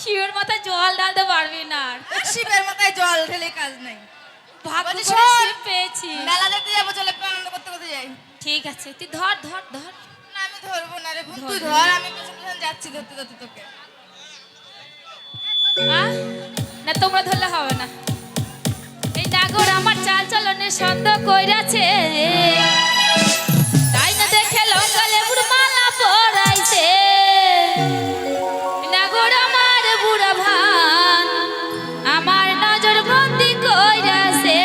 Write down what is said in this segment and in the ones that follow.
শিবের মাথায় জল ঢালতে পারবি না আর। শিবের মাথায় জল ঢেলে কাজ নাই। ভাগ্য বলছি, করে শোন। শিব পেয়েছি। মেলা দেখতে যাবো, চলে একটু আনন্দ করতে করতে যাই। ঠিক আছে, তুই ধর ধর ধর। না আমি ধরবো না রে বোন, তুই ধর। ধর, আমি পেছন পেছন যাচ্ছি ধরতে ধরতে তোকে। না তোমরা ধরলে হবে না। এই নাগর আমার চাল চলনের সন্দেহ কইরাছে, তাই না দেখে লঙ্কা লেবুর মালা পরাইছে। নাগর আমার বুড়া ভান আমার নজর বন্দি কইরাছে।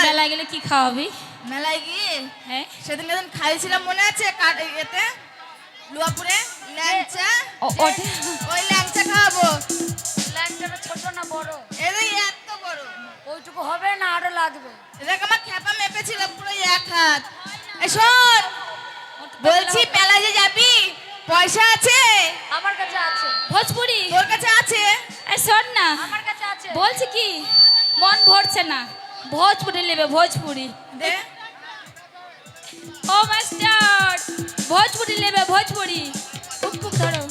মেলায় গেলে কি খাওয়াবি? মেলায় গিয়ে হ্যাঁ সেদিন যেদিন খাইছিলাম মনে আছে এতে লুয়াপুরে ল্যাংচা, ওই ল্যাংচা খাওয়াবো। ল্যাংচাটা ছোট না বড়? এই এত বড়। ওইটুকু হবে না আরো লাগবে? দেখ আমার খেপা মেপেছিল পুরো এক হাত। এই শোন বলছি মেলায় যে যাবি পয়সা আছে? আমার কাছে আছে। ভোজপুরি তোর কাছে আছে? এই শোন না, আমার কাছে আছে। বলছি কি মন ভরছে না, ভোজপুরি নেবে ভোজপুরি। দে ও মাস্টার ভোজপুরি নেবে ভোজপুরি। খুব খুব ধরো।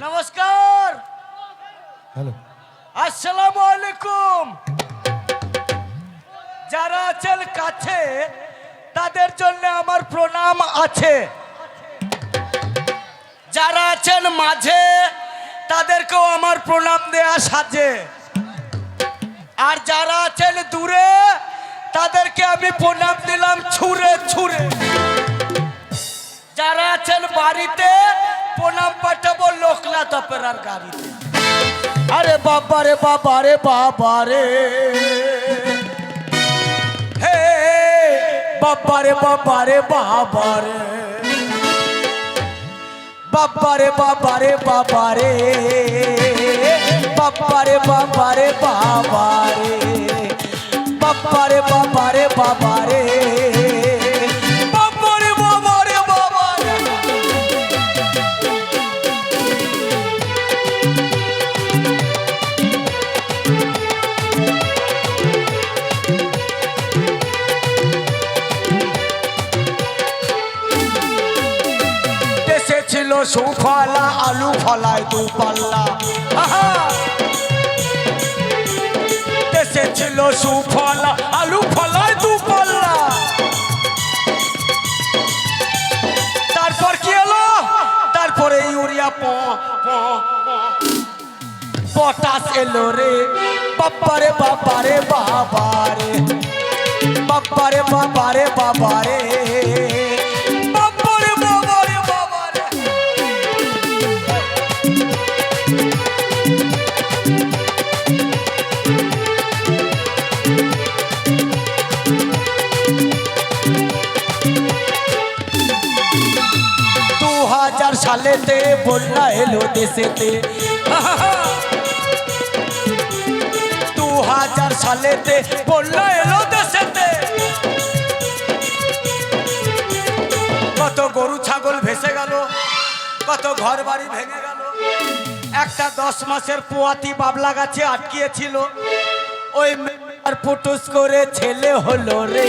নমস্কার, হ্যালো। আসসালামু আলাইকুম। যারা আছেন কাছে তাদের জন্য আমার প্রণাম আছে, যারা আছেন মাঝে তাদেরকেও আমার প্রণাম দেয়া সাজে, আর যারা আছেন দূরে তাদেরকে আমি প্রণাম দিলাম ছুঁড়ে ছুঁড়ে। যারা আছেন বাড়িতে প্রণাম পাঠাবো লোকনাথ অপেরার গাড়িতে। আরে বাবা রে বাবা রে বাবা রে, হে বাবা রে বাবা রে বাবা রে, বাবা রে বাবা রে বাবা রে, বাবা রে বাবা রে বাবা রে, বাবা রে বাবা রে বাবা রে, বাবা রে বাবা রে বাবা রে। দেশে ছিল সুফলা আলু ফলায় দু পাল্লা, আহা! দেশে ছিল সুফলা আলু ফলায় দু পাল্লা। তারপর কি এলো? তারপরে ইউরিয়া পটাশ এলো রে, বাবারে বাবারে বাবারে, বাবারে বাবারে বাবারে, বাবারে বাবারে বাবারে। 2000 সালেতে বন্যা এলো দেশেতে, 2000 সালেতে বন্যা এলো দেশেতে। কত গরু ছাগল ভেসে গেল, কত ঘর বাড়ি ভেঙে গেল। একটা 10 মাসের পোয়াতি বাবলা গাছে আটকিয়েছিল, ওই আর পুটুস করে ছেলে হলো রে,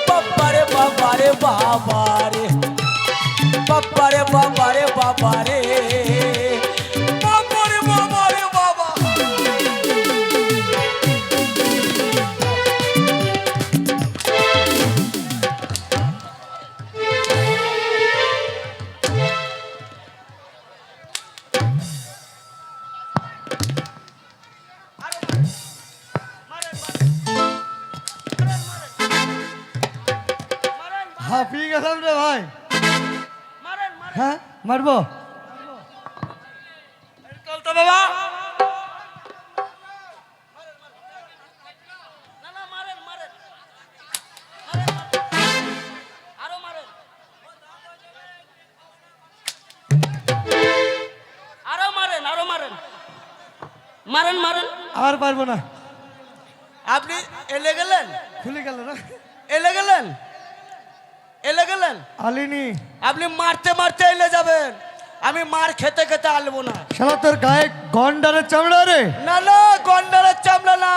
বাবারে বাবারে বাবারে, বাবারে বাবারে বাবারে, বাবারে বাবারে বাবা। হাঁপিয়ে গেলাম রে ভাই। হ্যাঁ মারবো তো বাবা মারেন মারেন। আর পারবো না। আপনি এলে গেলেন, খুলে গেল না। এলে গেলেন, এলে গেলেন। আলিনি আপনি মারতে মারতে এলে যাবেন, আমি মার খেতে খেতে আলবো না। শালা তোর গায়ে গন্ডারের চামড়া রে। না না, গন্ডারের চামড়া না।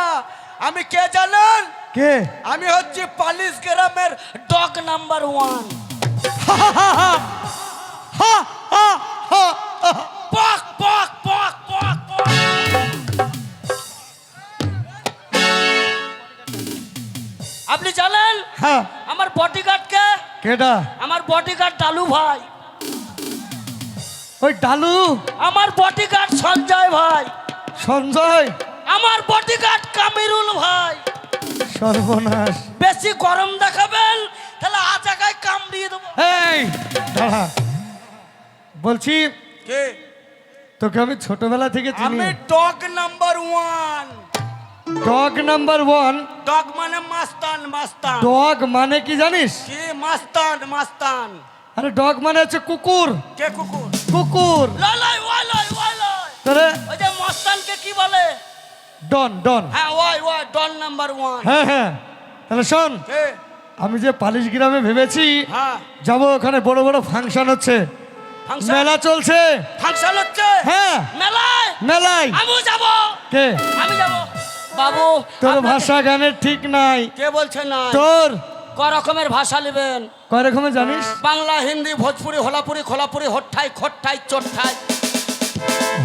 আমি কে জানেন? কে? আমি হচ্ছি পালিশ গ্রামের ডগ নাম্বার 1। পক পক পক পক পক। আপনি জানেন হ্যাঁ আমার বডিগার্ড কে? কেডা? আমার বডিগার্ড ডালু ভাই। ওই ডালু? আমার বডিগার্ড সঞ্জয় ভাই। সঞ্জয়? আমার বডিগার্ড কামিরুল ভাই। সর্বনাশ। বেশি গরম দেখাবেন তাহলে আ জায়গায় কামড়িয়ে দেবো। এই দাঁড়া, বলছি কে? তোকে আমি ছোটবেলা থেকে চিনি। আমি dog number 1। Dog number 1? Dog মানে মাস্তান, মাস্তান। ডগ মানে কি জানিস? কি? মাস্তান, মাস্তান। আরে ডগ মানে হচ্ছে কুকুর। কে কুকুর? কুকুর। ললাই ওয়ালাই ওয়ালাই। তোরে ওই যে মাস্তানকে কি বলে? ডন। ডন? হ্যাঁ ওয়াই ওয়াই, ডন নাম্বার 1। হ্যাঁ হ্যাঁ। তাহলে শোন, কে? আমি যে পালিশ গ্রামে ভেবেছি হ্যাঁ। যাবো, ওখানে বড় বড় ফাংশন হচ্ছে, ফাংশন? মেলা চলছে। ফাংশন হচ্ছে? হ্যাঁ মেলায়? মেলায়। আমিও যাব। কে? আমি যাব। বাবু তোর আপনাকে- ভাষা গানের ঠিক নাই। কে বলছে না? তোর ক রকমের ভাষা নেবেন? কয় রকমের জানিস? বাংলা, হিন্দি, ভোজপুরি, হোলাপুরি, খোলাপুরি, হট্টাই, খট্টাই, চট্টাই।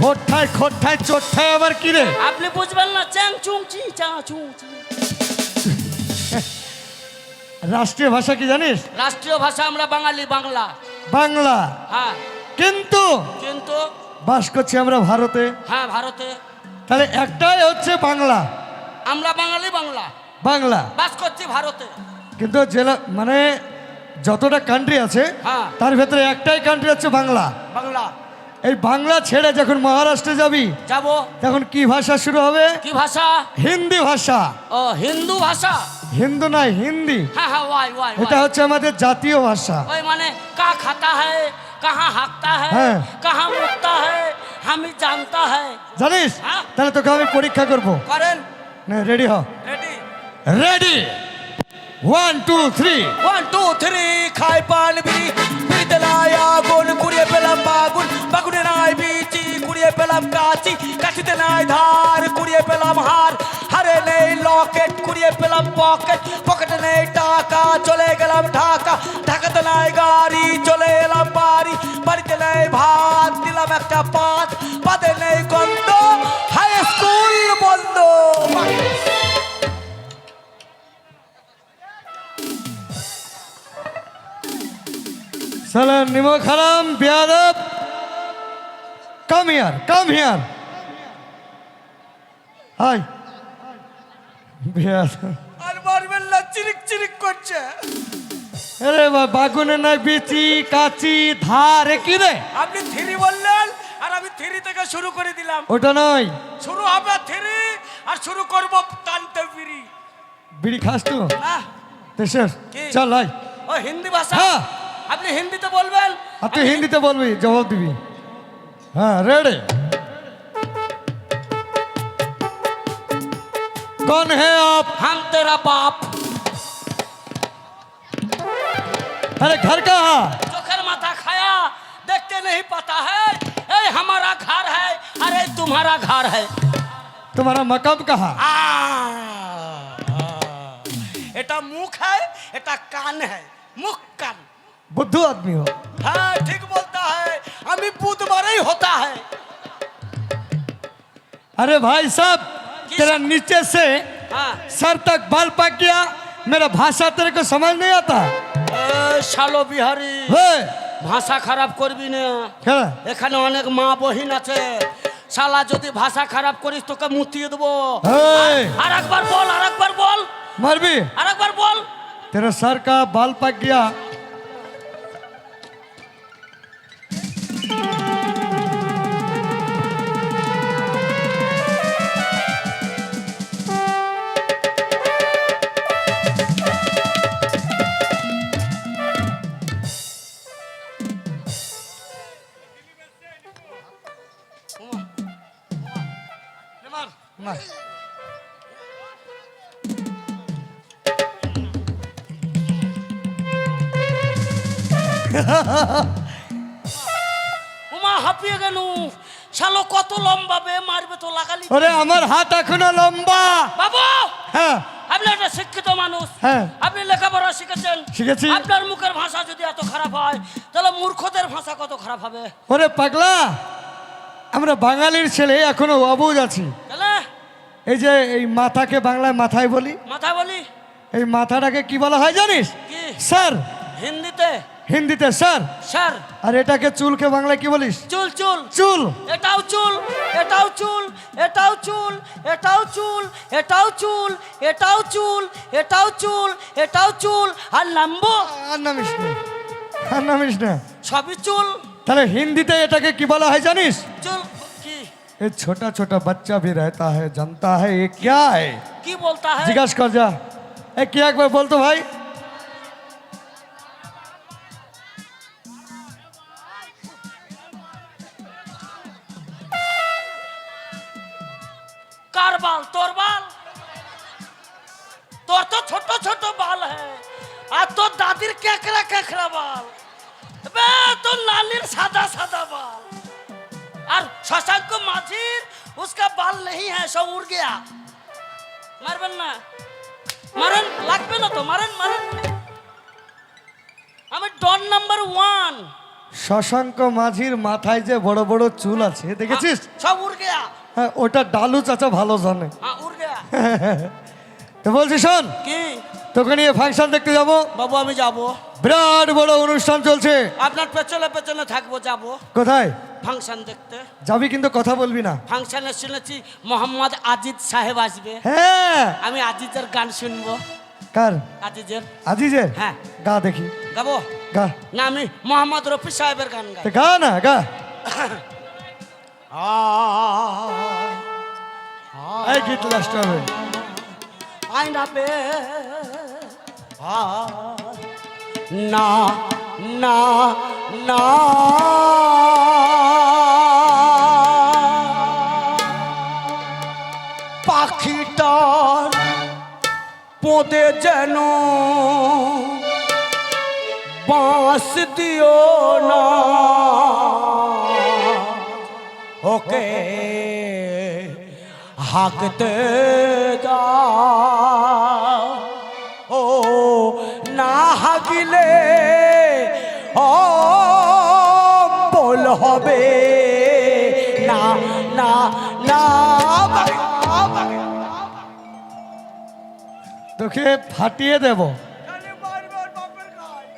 হোঠায় খোঠায় চোঠায় আবার কি রে? আপনি বুঝবেন না, চ্যাং চুং চি চা চুং চি। রাষ্ট্রীয় ভাষা কি জানিস? রাষ্ট্রীয় ভাষা আমরা বাঙালি, বাংলা। বাংলা। হ্যাঁ, কিন্তু কিন্তু বাস করছি আমরা ভারতে, হ্যাঁ ভারতে তাহলে একটাই হচ্ছে বাংলা। আমরা বাঙালি, বাংলা বাংলা। বাস করছি ভারতে। কিন্তু জেলা মানে যতটা কান্ট্রি আছে হ্যাঁ। তার ভেতরে একটাই কান্ট্রি হচ্ছে বাংলা। বাংলা। এই বাংলা ছেড়ে যখন মহারাষ্ট্রে যাবি যাব। তখন কি ভাষা শুরু হবে? কি ভাষা? হিন্দি ভাষা। ও, হিন্দু ভাষা। হিন্দু নয়, হিন্দি। হ্যাঁ হ্যাঁ, ওয়াই ওয়াই এটা হচ্ছে আমাদের জাতীয় ভাষা। ওই মানে কা খাতা है, कहाँ हाँकता है, হ্যাঁ। कहाँ मुतता है, हमें जानता है। জানিস? হ্যাঁ। তাহলে তোকে আমি পরীক্ষা করব। করেন। রেডি হ। রেডি। রেডি 1 2 3 1 2 3 খাই পান বিড়ি বিড়িতে নাই আগুন কুড়িয়ে পেলাম বাগুন বাগুনে নাই বিচি কুড়িয়ে পেলাম কাচি কাচিতে নাই ধার কুড়িয়ে পেলাম হার হারে নেই লকেট কুড়িয়ে পেলাম পকেট পকেটে নেই টাকা চলে গেলাম ঢাকা ঢাকাতে নাই গাড়ি চলে এলাম বাড়ি বাড়িতে নেই ভাত দিলাম একটা পাত পাতে নেই গন্ধ হাই স্কুল বন্ধ। সালাম নিমো খারাম বেয়াদব, কাম হিয়ার, কাম হিয়ার। হাই বেয়াদব। আর মারবেন না, চিরিক চিরিক করছে। আরে বাগুনে নাই বিচি কাচি ধার এ কি রে? আপনি থ্রি বললেন আর আমি থ্রি থেকে শুরু করে দিলাম। ওটা নয়, শুরু হবে থ্রি আর শুরু করব টানতে বিড়ি। বিড়ি খাস তো? না, দেশের কি? চল আয়। ও হিন্দি ভাষা। হ্যাঁ। আপনি হিন্দিতে বলবেন। আর তুই হিন্দিতে বলবি, জবাব দিবি। হ্যাঁ রেডি। कौन है आप? हम तेरा बाप। अरे घर कहाँ? चोकर माथा खाया, देखते नहीं पता है। ए हमारा घर है, अरे तुम्हारा घर है। तुम्हारा मकाम कहाँ? এটা মুখ है, এটা কান है, মুখ কান। बुद्धू आदमी हो। हाँ ठीक बोलता है, अभी बुधवार ही होता है। अरे भाई साहब, तेरा नीचे से हाँ। सर तक बाल पाक गया, मेरा भाषा तेरे को समझ नहीं आता? ए শালো বিহারি, हे, ভাষা খারাপ করবি না। क्या? এখানে অনেক মা বহিন আছে, শালা যদি ভাষা খারাপ করিস তোকে মুতিয়ে দেবো। हे, আর একবার বল, আর একবার বল, मर भी। আর একবার বল। तेरा सर का बाल पक गया। मार। উমা হাঁপিয়ে গেল। শালো কত লম্বা বে, মারবে তো লাগালি। अरे আমার হাত এখনো লম্বা। বাবু, হ্যাঁ আপনি একটা শিক্ষিত মানুষ, হ্যাঁ। আপনি লেখাপড়া শিখেছেন। শিখেছি। আপনার মুখের ভাষা যদি এত খারাপ হয়, তাহলে মূর্খদের ভাষা কত খারাপ হবে। ওরে পাগলা, আমরা বাঙালির ছেলে এখনো অবুঝ আছি। তাহলে এই যে এই মাথাকে বাংলায় মাথায় বলি, মাথা বলি এই মাথাটাকে কি বলা হয় জানিস? কি? স্যার। হিন্দিতে হিন্দিতে স্যার। স্যার। আর এটাকে চুলকে বাংলায় কি বলিস? চুল চুল। চুল। এটাও চুল, এটাও চুল, এটাও চুল, এটাও চুল, এটাও চুল, এটাও চুল, এটাও চুল, এটাও চুল, আর লাম্বো আর নামিস না, আর নামিস না। সবই চুল। তাহলে হিন্দিতে এটাকে কি বলা হয় জানিস? চুল কি? ये छोटा छोटा बच्चा भी रहता है, जानता है ये क्या है? কি বলতা है? जिज्ञासा कर जा। ए क्या एक बार बोल तो भाई। কার বাল? তোর বাল? তোর তো ছোট ছোট বাল है, আর তোর দাদির কেকড়া কেকড়া বাল। বে তোর নানির সাদা সাদা বাল। আর শশাঙ্ক মাঝির उसका बाल नहीं है, सब उड़ गया। মারবেন না, মারেন, লাগবে না তো, মারেন মারেন। আমি ডন নাম্বার 1। শশাঙ্ক মাঝির মাথায় যে বড় বড় চুল আছে দেখেছিস? सब उड़ गया। হ্যাঁ, ওটা ডালু চাচা ভালো জানে। हाँ उड़ गया। তো বলছি শোন, কি তোকে নিয়ে ফাংশন দেখতে যাব। বাবু আমি যাব। বিরাট বড় অনুষ্ঠান চলছে। আপনার পেছনে পেছনে থাকবো, যাব কোথায় ফাংশন দেখতে। যাবি কিন্তু কথা বলবি না। ফাংশনে শুনেছি মোহাম্মদ আজিজ সাহেব আসবে। হ্যাঁ, আমি আজিজের গান শুনবো। কার? আজিজের। আজিজের? হ্যাঁ। গা দেখি, গাবো গা। না, আমি মোহাম্মদ রফি সাহেবের গান গাই। তো গা না, গা। এই গীত লাস্ট হবে। আয়না পে না না না পাখিটার পোদে যেন বাঁশ দিও না, ওকে হাঁকতে দাও। ও না হাগিলে ও বল হবে না না না। তোকে ফাটিয়ে দেব।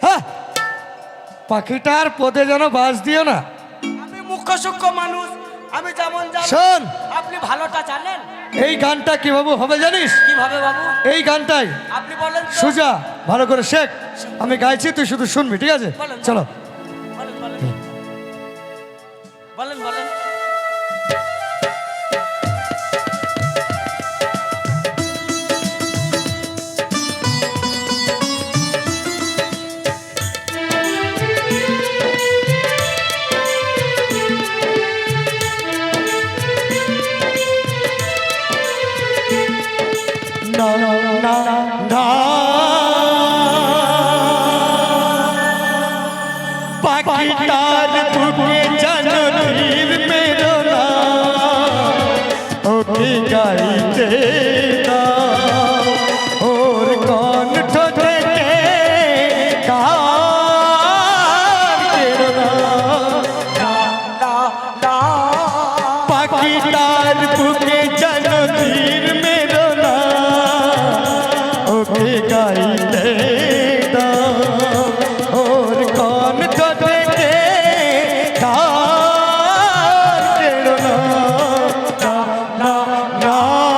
হ্যাঁ, পাখিটার পদে যেন বাস দিও না। আমি মুখ্য সূক্ষ্ম মানুষ, আমি যেমন জানি। শোন, আপনি ভালোটা জানেন। এই গানটা কিভাবে হবে জানিস? কিভাবে বাবু? এই গানটাই আপনি বলেন তো। সুজা ভালো করে শেখ। আমি গাইছি, তুই শুধু শুনবি, ঠিক আছে? বলেন। চলো। বলেন বলেন বলেন বলেন। না না না না, পাখিটার বুকে জানো ধীর মেরো না, ওকে গাইতে দাও, ওর কণ্ঠ থেকে গান কেড়ো না। পাখিটার বুকে জানো ধীর